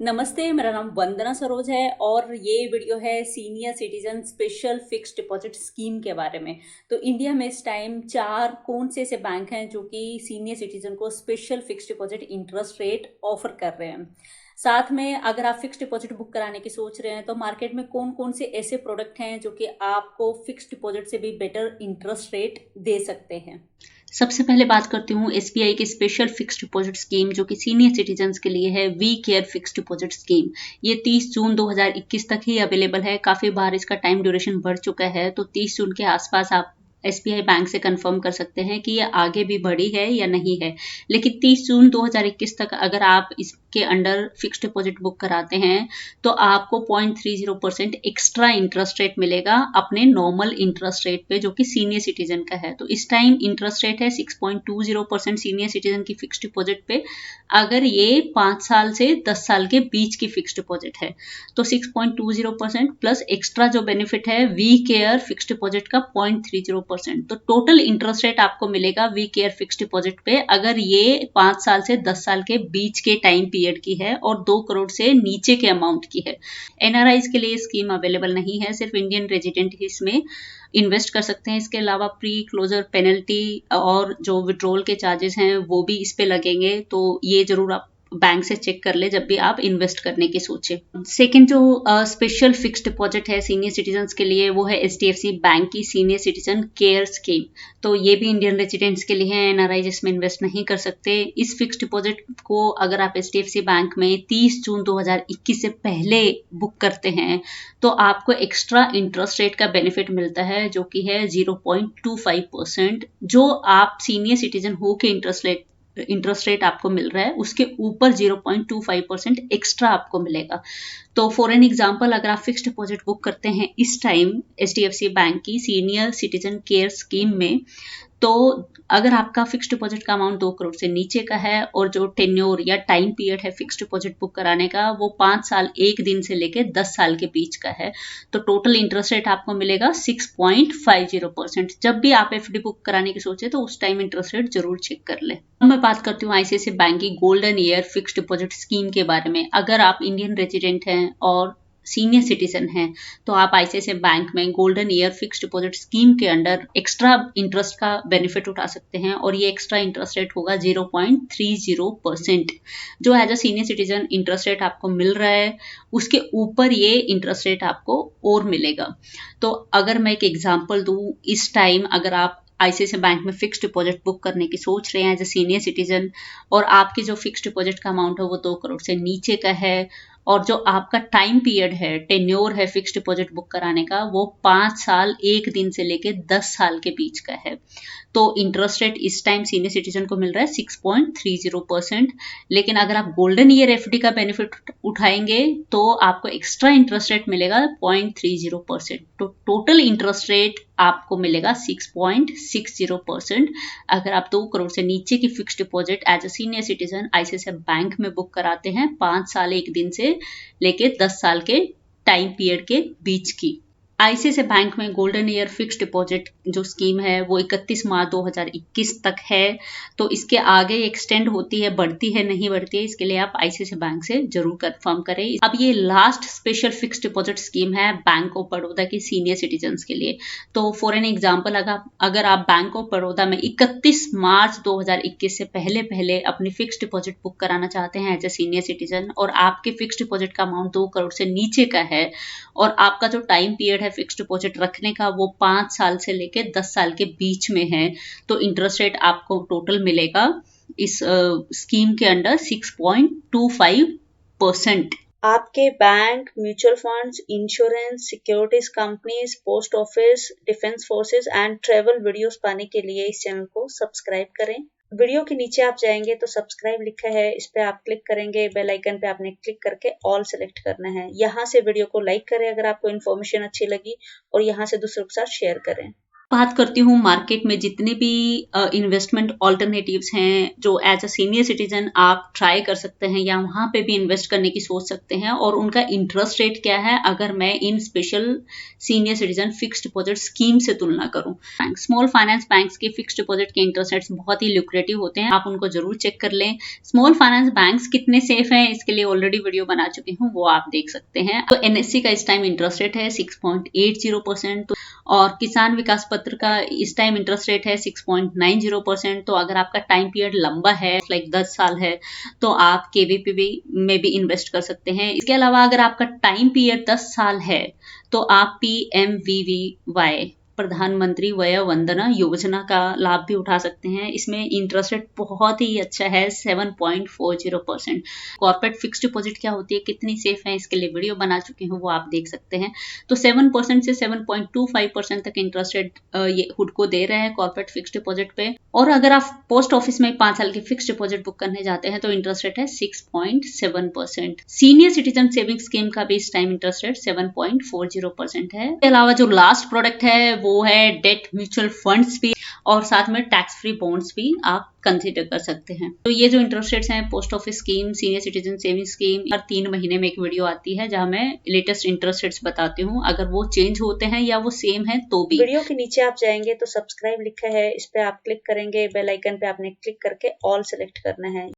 नमस्ते, मेरा नाम वंदना सरोज है और ये वीडियो है senior citizen special fixed deposit scheme के बारे में। तो इंडिया में इस टाइम 4 कौन से ऐसे बैंक हैं जो कि सीनियर सिटीजन को special fixed deposit interest rate offer कर रहे हैं। साथ में अगर आप फिक्स्ड डिपॉजिट बुक कराने की सोच रहे हैं तो मार्केट में कौन कौन से ऐसे प्रोडक्ट हैं जो कि आपको फिक्स्ड डिपॉजिट से भी बेटर इंटरेस्ट रेट दे सकते हैं। सबसे पहले बात करती हूँ एसबीआई की स्पेशल फिक्स्ड डिपॉजिट स्कीम जो कि सीनियर सिटीजन्स के लिए है, we care fixed deposit scheme. ये 30 जून 2021 तक ही अवेलेबल है। काफ़ी बार इसका टाइम ड्यूरेशन बढ़ चुका है, तो 30 जून के आसपास आप एसबीआई बैंक से कंफर्म कर सकते हैं कि ये आगे भी बढ़ी है या नहीं है। लेकिन 30 जून 2021 तक अगर आप इसके अंडर फिक्स्ड डिपॉजिट बुक कराते हैं तो आपको 0.30% एक्स्ट्रा इंटरेस्ट रेट मिलेगा अपने नॉर्मल इंटरेस्ट रेट पे, जो कि सीनियर सिटीजन का है। तो इस टाइम इंटरेस्ट रेट है 6.20% सीनियर सिटीजन की फिक्स्ड डिपॉजिट पे, अगर ये 5 साल से 10 साल के बीच की फिक्स्ड डिपॉजिट है। तो 6.20% प्लस एक्स्ट्रा जो बेनिफिट है वी केयर फिक्स्ड डिपॉजिट का 0.30%, तो टोटल इंटरेस्ट रेट आपको मिलेगा वी केयर फिक्स्ड डिपॉजिट पे अगर ये 5 साल से 10 साल के बीच के टाइम पीरियड की है और 2 करोड़ से नीचे के अमाउंट की है। एनआरआईज के लिए स्कीम अवेलेबल नहीं है, सिर्फ इंडियन रेजिडेंट ही इसमें इन्वेस्ट कर सकते हैं। इसके अलावा प्री क्लोजर पेनल्टी और जो विड्रॉल के चार्जेस हैं वो भी इस पे लगेंगे, तो ये जरूर आप बैंक से चेक कर ले जब भी आप इन्वेस्ट करने की सोचे। सेकंड जो स्पेशल फिक्स्ड डिपॉजिट है सीनियर सिटीजन्स के लिए वो है एचडीएफसी बैंक की सीनियर सिटीजन केयर स्कीम। तो ये भी इंडियन रेजिडेंट्स के लिए है, एनआरआई जिसमें इन्वेस्ट नहीं कर सकते। इस फिक्स्ड डिपॉजिट को अगर आप एचडीएफसी बैंक में 30 जून 2021 से पहले बुक करते हैं तो आपको एक्स्ट्रा इंटरेस्ट रेट का बेनिफिट मिलता है जो कि है 0.25%। जो आप सीनियर सिटीजन हो के इंटरेस्ट रेट आपको मिल रहा है उसके ऊपर 0.25% एक्स्ट्रा आपको मिलेगा। तो फॉर एन एग्जाम्पल, अगर आप फिक्स्ड डिपॉजिट बुक करते हैं इस टाइम एचडीएफसी बैंक की सीनियर सिटीजन केयर स्कीम में, तो अगर आपका फिक्स्ड डिपॉजिट का अमाउंट 2 करोड़ से नीचे का है और जो टेन्योर या टाइम पीरियड है फिक्स्ड डिपॉजिट बुक कराने का वो 5 साल 1 दिन से लेके 10 साल के बीच का है, तो टोटल इंटरेस्ट रेट आपको मिलेगा 6.50%। जब भी आप एफडी बुक कराने की सोचे तो उस टाइम इंटरेस्ट रेट जरूर चेक कर ले। अब मैं बात करती हूँ आईसीआईसीआई बैंक की golden year fixed deposit scheme के बारे में। अगर आप इंडियन रेजिडेंट हैं और सीनियर सिटीजन हैं तो आप आईसीआईसीआई बैंक में golden year fixed deposit scheme के अंडर एक्स्ट्रा इंटरेस्ट का बेनिफिट उठा सकते हैं और ये एक्स्ट्रा इंटरेस्ट रेट होगा 0.30%। जो as a senior citizen interest rate आपको मिल रहा है उसके ऊपर ये इंटरेस्ट रेट आपको और मिलेगा। तो अगर मैं एक एग्जांपल दूं, इस टाइम अगर आप आईसीआईसीआई बैंक में फिक्स्ड डिपॉजिट बुक करने की सोच रहे हैं एज ए सीनियर सिटीजन और आपकी जो फिक्स्ड डिपॉजिट का अमाउंट है वो 2 करोड़ से नीचे का है और जो आपका टाइम पीरियड है टेन्योर है फिक्स्ड डिपॉजिट बुक कराने का वो 5 साल 1 दिन से लेके 10 साल के बीच का है, तो इंटरेस्ट रेट इस टाइम सीनियर सिटीजन को मिल रहा है 6.30%। लेकिन अगर आप गोल्डन ईयर एफडी का बेनिफिट उठाएंगे तो आपको एक्स्ट्रा इंटरेस्ट रेट मिलेगा 0.30%। तो टोटल इंटरेस्ट रेट आपको मिलेगा 6.60%। अगर आप 2 करोड़ से नीचे की fixed deposit as a senior citizen ICICI bank में बुक कराते हैं 5 साल 1 दिन से लेके 10 साल के टाइम पीरियड के बीच की। आईसीआईसीआई बैंक में गोल्डन ईयर फिक्स्ड डिपॉजिट जो स्कीम है वो 31 मार्च 2021 तक है, तो इसके आगे एक्सटेंड होती है, बढ़ती है नहीं बढ़ती है, इसके लिए आप आईसीआईसीआई बैंक से जरूर कंफर्म करें। अब ये last special fixed deposit scheme है बैंक ऑफ बड़ौदा की सीनियर सिटीजन्स के लिए। तो फॉर एन एग्जाम्पल, अगर आप बैंक ऑफ बड़ौदा में 31 मार्च 2021 से पहले पहले अपनी फिक्स्ड डिपॉजिट बुक कराना चाहते हैं एज ए सीनियर सिटीजन और आपके फिक्स्ड डिपॉजिट का अमाउंट 2 करोड़ से नीचे का है और आपका जो टाइम पीरियड है फिक्स्ड डिपॉजिट रखने का वो 5 साल से लेके 10 साल के बीच में है, तो इंटरेस्ट रेट आपको टोटल मिलेगा इस स्कीम के अंडर 6.25%। आपके bank, mutual funds, insurance, securities companies, post office, defence forces and travel videos पाने के लिए इस चैनल को सब्सक्राइब करें। वीडियो के नीचे आप जाएंगे तो सब्सक्राइब लिखा है, इस पे आप क्लिक करेंगे, बेल आइकन पे आपने क्लिक करके ऑल सेलेक्ट करना है। यहाँ से वीडियो को लाइक करें अगर आपको इन्फॉर्मेशन अच्छी लगी और यहाँ से दूसरों के साथ शेयर करें। बात करती हूँ मार्केट में जितने भी इन्वेस्टमेंट ऑल्टरनेटिव्स हैं जो एज अ सीनियर सिटीजन आप ट्राई कर सकते हैं या वहां पे भी इन्वेस्ट करने की सोच सकते हैं, और उनका इंटरेस्ट रेट क्या है अगर मैं इन special senior citizen fixed deposit scheme से तुलना करूं। स्मॉल फाइनेंस बैंक्स के फिक्स्ड डिपॉजिट के इंटरेस्ट रेट्स बहुत ही ल्यूक्रेटिव होते हैं, आप उनको जरूर चेक कर लें। स्मॉल फाइनेंस बैंक्स कितने सेफ हैं इसके लिए ऑलरेडी वीडियो बना चुकी हूँ, वो आप देख सकते हैं। तो एनएससी का इस टाइम इंटरेस्ट रेट है 6.80%, और किसान विकास पत्र का इस टाइम इंटरेस्ट रेट है 6.90%। तो अगर आपका टाइम पीरियड लंबा है लाइक 10 साल है तो आप केवीपी में भी इन्वेस्ट कर सकते हैं। इसके अलावा अगर आपका टाइम पीरियड 10 साल है तो आप PMVVY प्रधानमंत्री वय वंदना योजना का लाभ भी उठा सकते हैं। इसमें इंटरेस्ट रेट बहुत ही अच्छा है 7.40%। कॉर्पोरेट फिक्स्ड डिपॉजिट क्या होती है, कितनी सेफ है, इसके लिए वीडियो बना चुके हैं, वो आप देख सकते हैं। तो 7% से 7.25% तक इंटरेस्ट रेट ये खुद को दे रहे हैं कॉर्पोरेट फिक्स्ड डिपॉजिट पे। और अगर आप पोस्ट ऑफिस में 5 साल की फिक्स्ड डिपॉजिट बुक करने जाते हैं तो इंटरेस्ट रेट है 6.7%। सीनियर सिटीजन सेविंग स्कीम का भी इस टाइम इंटरेस्ट रेट 7.40% है। इसके अलावा जो लास्ट प्रोडक्ट है वो है डेट म्यूचुअल फंड्स भी, और साथ में टैक्स फ्री बॉन्ड्स भी आप कंसिडर कर सकते हैं। तो ये जो इंटरेस्ट रेट्स हैं, post office scheme, senior citizen saving scheme, हर 3 महीने में एक वीडियो आती है जहां मैं लेटेस्ट इंटरेस्ट रेट्स बताती हूँ। अगर वो चेंज होते हैं या वो सेम है तो भी। वीडियो के नीचे आप जाएंगे तो सब्सक्राइब लिखा है, इस पे आप क्लिक करेंगे, बेल आइकन पे आपने क्लिक करके ऑल सेलेक्ट करना है।